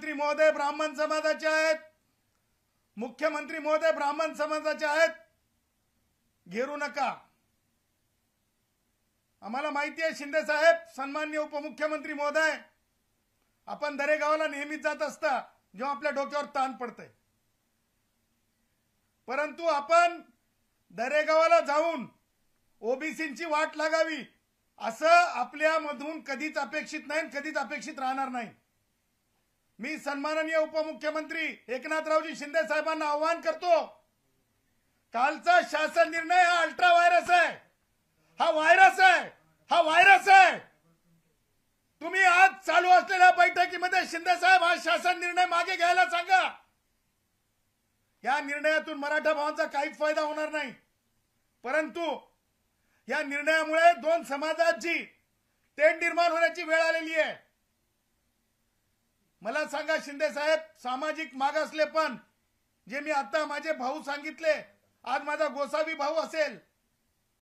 मुख्यमंत्री महोदय ब्राह्मण समाजाचे आहेत, मुख्यमंत्री महोदय ब्राह्मण समाजाचे आहेत, घेरू नका। आम्हाला माहिती आहे शिंदे साहेब, सन्माननीय उपमुख्यमंत्री महोदय, आपण दरेगावला नेहमीच जात असता जेव्हा आपल्या डोक्यावर ताण पडतंय, परंतु आपण दरेगावाला जाऊन ओबीसींची वाट लागावी असं आपल्यामधून कधीच अपेक्षित नाही, कधीच अपेक्षित राहणार नाही। मी सन्माननीय उपमुख्यमंत्री एकनाथरावजी शिंदे साहेबांना आवाहन करतो, कालचा शासन निर्णय हा अल्ट्रा व्हायरस आहे, हा व्हायरस आहे, हा व्हायरस आहे। तुम्ही आज चालू असलेल्या बैठकीमध्ये शिंदे साहेब हा शासन निर्णय मागे घ्यायला सांगा। या निर्णयातून मराठा भावांचा काहीच फायदा होणार नाही, परंतु या निर्णयामुळे दोन समाजाची तेढ निर्माण होण्याची वेळ आलेली आहे। मला सांगा शिंदे साहेब, सामाजिक मागासलेपण जे मी आता माझे भाऊ सांगितले, आज माझा गोसावी भाऊ असेल,